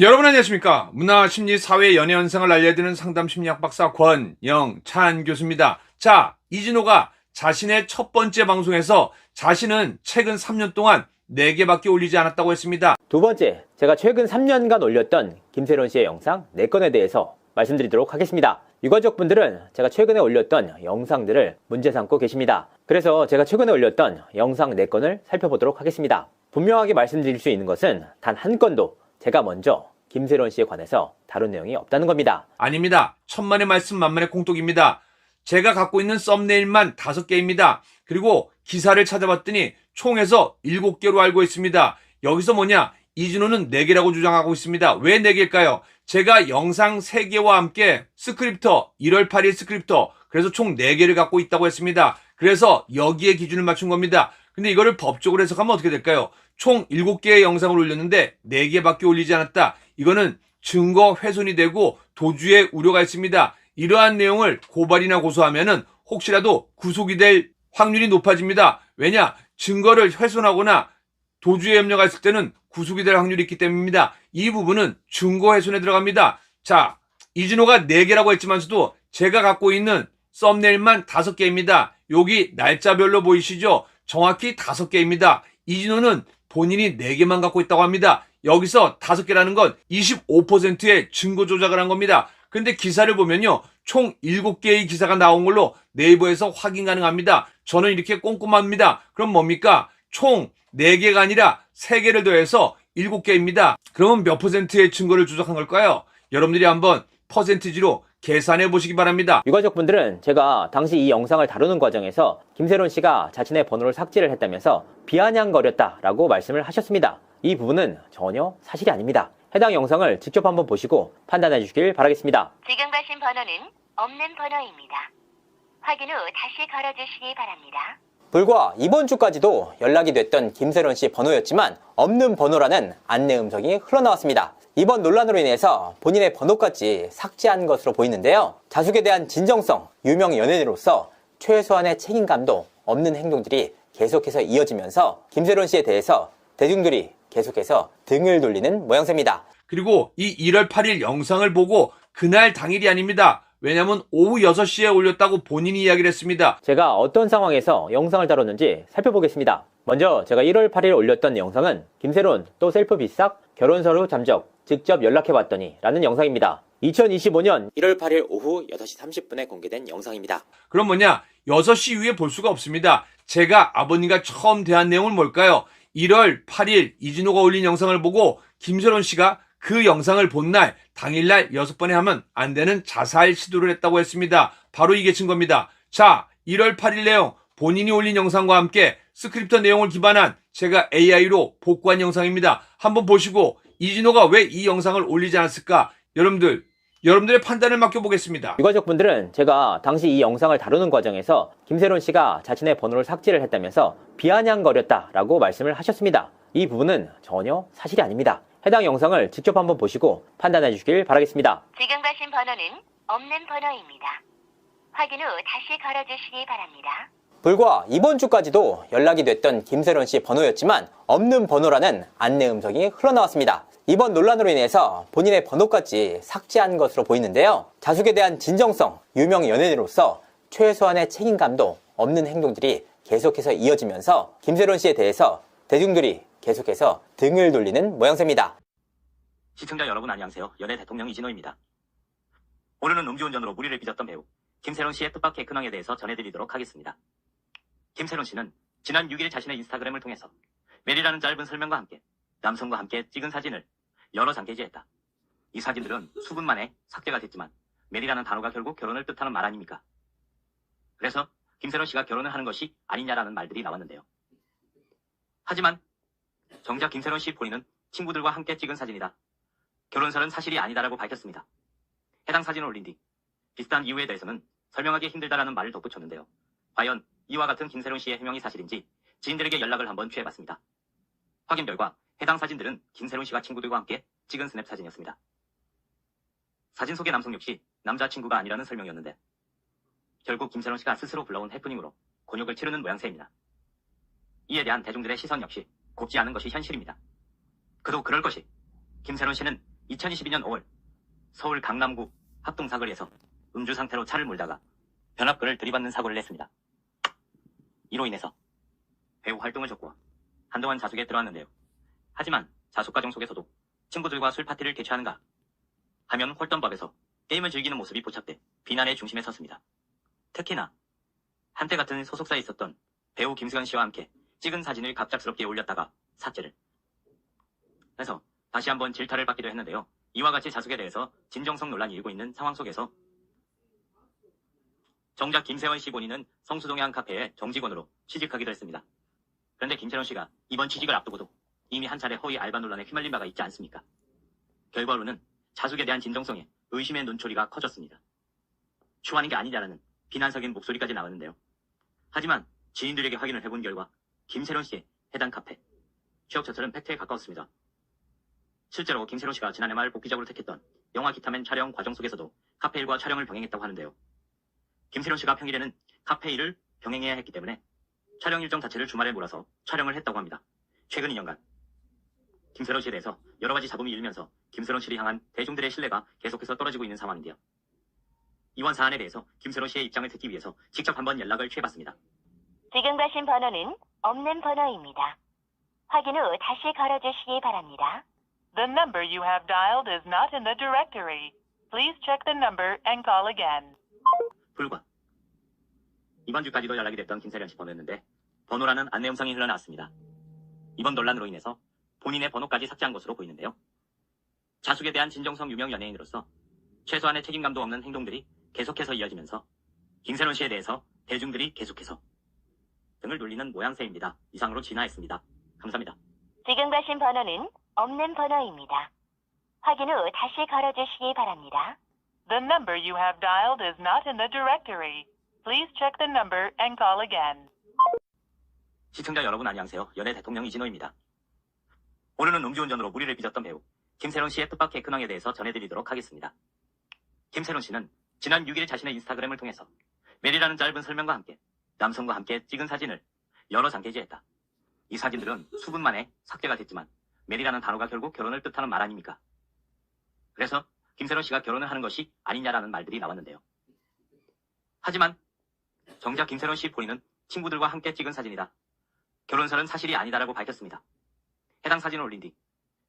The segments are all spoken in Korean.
여러분 안녕하십니까? 문화, 심리, 사회, 연애 현상을 알려드리는 상담 심리학 박사 권영찬 교수입니다. 자, 이진호가 자신의 첫 번째 방송에서 자신은 최근 3년 동안 4개밖에 올리지 않았다고 했습니다. 두 번째, 제가 최근 3년간 올렸던 김세론 씨의 영상 4건에 대해서 말씀드리도록 하겠습니다. 유가족분들은 제가 최근에 올렸던 영상들을 문제 삼고 계십니다. 그래서 제가 최근에 올렸던 영상 4건을 살펴보도록 하겠습니다. 분명하게 말씀드릴 수 있는 것은 단 한 건도 제가 먼저 김세론 씨에 관해서 다룬 내용이 없다는 겁니다. 아닙니다. 천만의 말씀 만만의 콩떡입니다. 제가 갖고 있는 썸네일만 5개입니다. 그리고 기사를 찾아봤더니 총에서 7개로 알고 있습니다. 여기서 뭐냐? 이진호는 4개라고 주장하고 있습니다. 왜 4개일까요? 제가 영상 3개와 함께 스크립터, 1월 8일 스크립터, 그래서 총 4개를 갖고 있다고 했습니다. 그래서 여기에 기준을 맞춘 겁니다. 근데 이거를 법적으로 해석하면 어떻게 될까요? 총 7개의 영상을 올렸는데 4개밖에 올리지 않았다. 이거는 증거 훼손이 되고 도주의 우려가 있습니다. 이러한 내용을 고발이나 고소하면은 혹시라도 구속이 될 확률이 높아집니다. 왜냐? 증거를 훼손하거나 도주의 염려가 있을 때는 구속이 될 확률이 있기 때문입니다. 이 부분은 증거 훼손에 들어갑니다. 자, 이진호가 4개라고 했지만서도 제가 갖고 있는 썸네일만 5개입니다. 여기 날짜별로 보이시죠? 정확히 5개입니다. 이진호는 본인이 4개만 갖고 있다고 합니다. 여기서 5개라는 건 25%의 증거 조작을 한 겁니다. 근데 기사를 보면요. 총 7개의 기사가 나온 걸로 네이버에서 확인 가능합니다. 저는 이렇게 꼼꼼합니다. 그럼 뭡니까? 총 4개가 아니라 3개를 더해서 7개입니다. 그러면 몇 퍼센트의 증거를 조작한 걸까요? 여러분들이 한번 퍼센티지로 계산해 보시기 바랍니다. 유가족분들은 제가 당시 이 영상을 다루는 과정에서 김세론 씨가 자신의 번호를 삭제를 했다면서 비아냥거렸다라고 말씀을 하셨습니다. 이 부분은 전혀 사실이 아닙니다. 해당 영상을 직접 한번 보시고 판단해 주시길 바라겠습니다. 지금 가신 번호는 없는 번호입니다. 확인 후 다시 걸어주시기 바랍니다. 불과 이번 주까지도 연락이 됐던 김세론 씨 번호였지만 없는 번호라는 안내 음성이 흘러나왔습니다. 이번 논란으로 인해서 본인의 번호까지 삭제한 것으로 보이는데요. 자숙에 대한 진정성, 유명 연예인으로서 최소한의 책임감도 없는 행동들이 계속해서 이어지면서 김세론 씨에 대해서 대중들이 계속해서 등을 돌리는 모양새입니다. 그리고 이 1월 8일 영상을 보고 그날 당일이 아닙니다. 왜냐면 오후 6시에 올렸다고 본인이 이야기를 했습니다. 제가 어떤 상황에서 영상을 다뤘는지 살펴보겠습니다. 먼저 제가 1월 8일 올렸던 영상은 김세론 또 셀프 비싹 결혼 서류 잠적 직접 연락해봤더니 라는 영상입니다. 2025년 1월 8일 오후 8시 30분에 공개된 영상입니다. 그럼 뭐냐? 6시 이후에 볼 수가 없습니다. 제가 아버님과 처음 대한 내용은 뭘까요? 1월 8일 이진호가 올린 영상을 보고 김세론 씨가 그 영상을 본 날 당일날 6번에 하면 안 되는 자살 시도를 했다고 했습니다. 바로 이게 증거입니다. 자, 1월 8일 내용 본인이 올린 영상과 함께 스크립터 내용을 기반한 제가 AI로 복구한 영상입니다. 한번 보시고 이진호가 왜 이 영상을 올리지 않았을까? 여러분들의 판단을 맡겨보겠습니다. 유가족분들은 제가 당시 이 영상을 다루는 과정에서 김세론 씨가 자신의 번호를 삭제를 했다면서 비아냥거렸다라고 말씀을 하셨습니다. 이 부분은 전혀 사실이 아닙니다. 해당 영상을 직접 한번 보시고 판단해 주시길 바라겠습니다. 지금 가신 번호는 없는 번호입니다. 확인 후 다시 걸어주시기 바랍니다. 불과 이번 주까지도 연락이 됐던 김세론 씨 번호였지만 없는 번호라는 안내 음성이 흘러나왔습니다. 이번 논란으로 인해서 본인의 번호까지 삭제한 것으로 보이는데요. 자숙에 대한 진정성, 유명 연예인으로서 최소한의 책임감도 없는 행동들이 계속해서 이어지면서 김세론 씨에 대해서 대중들이 계속해서 등을 돌리는 모양새입니다. 시청자 여러분 안녕하세요. 연예 대통령 이진호입니다. 오늘은 음주운전으로 무리를 빚었던 배우 김세론 씨의 뜻밖의 근황에 대해서 전해드리도록 하겠습니다. 김세론 씨는 지난 6일 자신의 인스타그램을 통해서 메리라는 짧은 설명과 함께 남성과 함께 찍은 사진을 여러 장 게재했다. 이 사진들은 수분 만에 삭제가 됐지만 메리라는 단어가 결국 결혼을 뜻하는 말 아닙니까? 그래서 김세론 씨가 결혼을 하는 것이 아니냐라는 말들이 나왔는데요. 하지만 정작 김세론 씨 본인은 친구들과 함께 찍은 사진이다. 결혼설은 사실이 아니다라고 밝혔습니다. 해당 사진을 올린 뒤 비슷한 이유에 대해서는 설명하기 힘들다라는 말을 덧붙였는데요. 과연 이와 같은 김세론 씨의 해명이 사실인지 지인들에게 연락을 한번 취해봤습니다. 확인 결과 해당 사진들은 김세론 씨가 친구들과 함께 찍은 스냅 사진이었습니다. 사진 속의 남성 역시 남자친구가 아니라는 설명이었는데 결국 김세론 씨가 스스로 불러온 해프닝으로 곤욕을 치르는 모양새입니다. 이에 대한 대중들의 시선 역시 곱지 않은 것이 현실입니다. 그도 그럴 것이 김세론 씨는 2022년 5월 서울 강남구 합동사거리에서 음주 상태로 차를 몰다가 변압근을 들이받는 사고를 냈습니다. 이로 인해서 배우 활동을 접고 한동안 자숙에 들어왔는데요. 하지만 자숙 과정 속에서도 친구들과 술 파티를 개최하는가 하면 홀덤밥에서 게임을 즐기는 모습이 포착돼 비난의 중심에 섰습니다. 특히나 한때 같은 소속사에 있었던 배우 김수현 씨와 함께 찍은 사진을 갑작스럽게 올렸다가 삭제를 해서 다시 한번 질타를 받기도 했는데요. 이와 같이 자숙에 대해서 진정성 논란이 일고 있는 상황 속에서 정작 김세원 씨 본인은 성수동의 한 카페에 정직원으로 취직하기도 했습니다. 그런데 김세원 씨가 이번 취직을 앞두고도 이미 한 차례 허위 알바 논란에 휘말린 바가 있지 않습니까? 결과로는 자숙에 대한 진정성에 의심의 눈초리가 커졌습니다. 추하는 게 아니냐라는 비난적인 목소리까지 나왔는데요. 하지만 지인들에게 확인을 해본 결과 김세론 씨의 해당 카페 취업 자체는 팩트에 가까웠습니다. 실제로 김세론 씨가 지난해 말 복귀작으로 택했던 영화 기타맨 촬영 과정 속에서도 카페 일과 촬영을 병행했다고 하는데요. 김세론 씨가 평일에는 카페 일을 병행해야 했기 때문에 촬영 일정 자체를 주말에 몰아서 촬영을 했다고 합니다. 최근 2년간 김세론 씨에 대해서 여러 가지 잡음이 일면서 김세론 씨를 향한 대중들의 신뢰가 계속해서 떨어지고 있는 상황인데요. 이번 사안에 대해서 김세론 씨의 입장을 듣기 위해서 직접 한번 연락을 취해봤습니다. 지금 가신 번호는 없는 번호입니다. 확인 후 다시 걸어주시기 바랍니다. The number you have dialed is not in the directory. Please check the number and call again. 불과 이번 주까지도 연락이 됐던 김세련 씨 번호였는데 번호라는 안내 음성이 흘러나왔습니다. 이번 논란으로 인해서 본인의 번호까지 삭제한 것으로 보이는데요. 자숙에 대한 진정성 유명 연예인으로서 최소한의 책임감도 없는 행동들이 계속해서 이어지면서 김세련 씨에 대해서 대중들이 계속해서 등을 돌리는 모양새입니다. 이상으로 진화했습니다. 감사합니다. 지금 가신 번호는 없는 번호입니다. 확인 후 다시 걸어주시기 바랍니다. The number you have dialed is not in the directory. Please check the number and call again. 시청자 여러분 안녕하세요. 연예 대통령 이진호입니다. 오늘은 음주운전으로 무리를 빚었던 배우 김세론 씨의 뜻밖의 근황에 대해서 전해드리도록 하겠습니다. 김세론 씨는 지난 6일 자신의 인스타그램을 통해서 메리라는 짧은 설명과 함께 남성과 함께 찍은 사진을 여러 장 게재했다. 이 사진들은 수분 만에 삭제가 됐지만 메리라는 단어가 결국 결혼을 뜻하는 말 아닙니까? 그래서 김세론 씨가 결혼을 하는 것이 아니냐라는 말들이 나왔는데요. 하지만 정작 김세론 씨 본인은 친구들과 함께 찍은 사진이다. 결혼설은 사실이 아니다라고 밝혔습니다. 해당 사진을 올린 뒤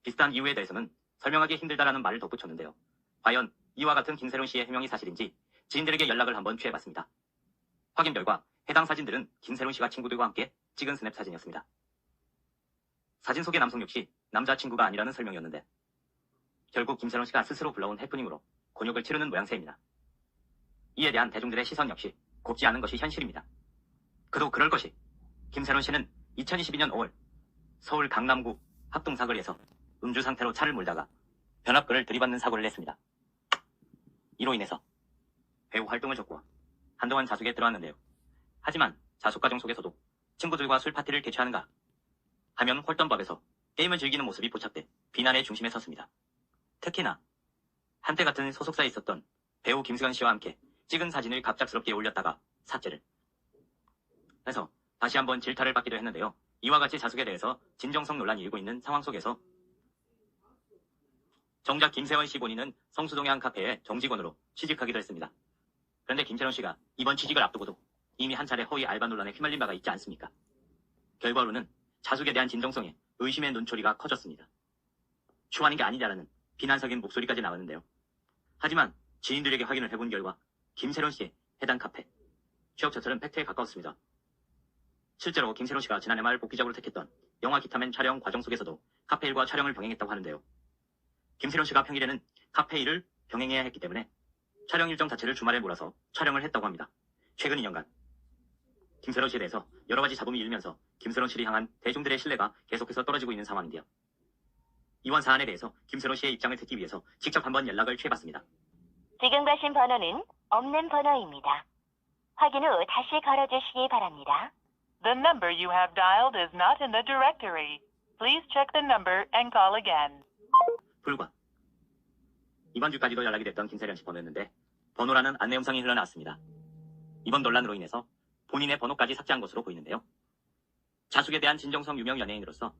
비슷한 이유에 대해서는 설명하기 힘들다라는 말을 덧붙였는데요. 과연 이와 같은 김세론 씨의 해명이 사실인지 지인들에게 연락을 한번 취해봤습니다. 확인 결과 해당 사진들은 김세론 씨가 친구들과 함께 찍은 스냅 사진이었습니다. 사진 속의 남성 역시 남자친구가 아니라는 설명이었는데 결국 김세론 씨가 스스로 불러온 해프닝으로 곤욕을 치르는 모양새입니다. 이에 대한 대중들의 시선 역시 곱지 않은 것이 현실입니다. 그도 그럴 것이 김세론 씨는 2022년 5월 서울 강남구 합동사거리에서 음주 상태로 차를 몰다가 변압근을 들이받는 사고를 냈습니다. 이로 인해서 배우 활동을 접고 한동안 자숙에 들어왔는데요. 하지만 자숙 과정 속에서도 친구들과 술 파티를 개최하는가 하면 홀덤밥에서 게임을 즐기는 모습이 포착돼 비난의 중심에 섰습니다. 특히나 한때 같은 소속사에 있었던 배우 김수현 씨와 함께 찍은 사진을 갑작스럽게 올렸다가 삭제를 해서 다시 한번 질타를 받기도 했는데요. 이와 같이 자숙에 대해서 진정성 논란이 일고 있는 상황 속에서 정작 김세원 씨 본인은 성수동의 한 카페에 정직원으로 취직하기도 했습니다. 그런데 김세원 씨가 이번 취직을 앞두고도 이미 한 차례 허위 알바 논란에 휘말린 바가 있지 않습니까? 결과로는 자숙에 대한 진정성에 의심의 눈초리가 커졌습니다. 추하는 게 아니냐라는 비난적인 목소리까지 나왔는데요. 하지만 지인들에게 확인을 해본 결과 김세론 씨의 해당 카페 취업 자체는 팩트에 가까웠습니다. 실제로 김세론 씨가 지난해 말 복귀작으로 택했던 영화 기타맨 촬영 과정 속에서도 카페 일과 촬영을 병행했다고 하는데요. 김세론 씨가 평일에는 카페 일을 병행해야 했기 때문에 촬영 일정 자체를 주말에 몰아서 촬영을 했다고 합니다. 최근 2년간 김세론 씨에 대해서 여러 가지 잡음이 일면서 김세론 씨를 향한 대중들의 신뢰가 계속해서 떨어지고 있는 상황인데요. 이번 사안에 대해서 김세론 씨의 입장을 듣기 위해서 직접 한번 연락을 취해봤습니다. 지금 가신 번호는 없는 번호입니다. 확인 후 다시 걸어주시기 바랍니다. The number you have dialed is not in the directory. Please check the number and call again. 불과 이번 주까지도 연락이 됐던 김세련 씨 번호였는데 번호라는 안내 음성이 흘러나왔습니다. 이번 논란으로 인해서 본인의 번호까지 삭제한 것으로 보이는데요. 자숙에 대한 진정성 유명 연예인으로서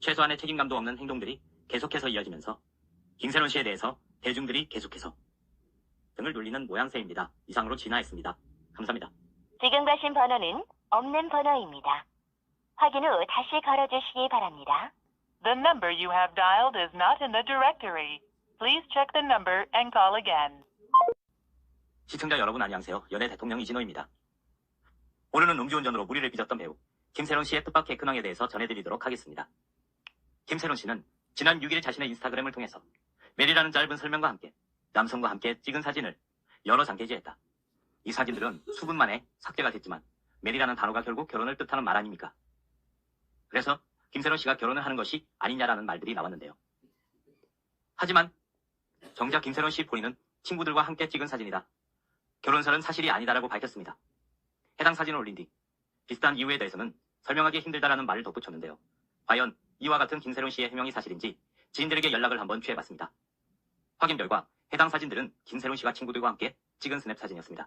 최소한의 책임감도 없는 행동들이 계속해서 이어지면서 김세론 씨에 대해서 대중들이 계속해서 등을 돌리는 모양새입니다. 이상으로 진화했습니다. 감사합니다. 지금 가신 번호는 없는 번호입니다. 확인 후 다시 걸어주시기 바랍니다. The number you have dialed is not in the directory. Please check the number and call again. 시청자 여러분 안녕하세요. 연예 대통령 이진호입니다. 오늘은 음주운전으로 무리를 빚었던 배우 김세론 씨의 뜻밖의 근황에 대해서 전해드리도록 하겠습니다. 김세론 씨는 지난 6일 자신의 인스타그램을 통해서 메리라는 짧은 설명과 함께 남성과 함께 찍은 사진을 여러 장 게재했다. 이 사진들은 수분 만에 삭제가 됐지만 메리라는 단어가 결국 결혼을 뜻하는 말 아닙니까? 그래서 김세론 씨가 결혼을 하는 것이 아니냐라는 말들이 나왔는데요. 하지만 정작 김세론 씨 본인은 친구들과 함께 찍은 사진이다. 결혼설은 사실이 아니다라고 밝혔습니다. 해당 사진을 올린 뒤 비슷한 이유에 대해서는 설명하기 힘들다라는 말을 덧붙였는데요. 과연 이와 같은 김세론 씨의 해명이 사실인지 지인들에게 연락을 한번 취해봤습니다. 확인 결과 해당 사진들은 김세론 씨가 친구들과 함께 찍은 스냅 사진이었습니다.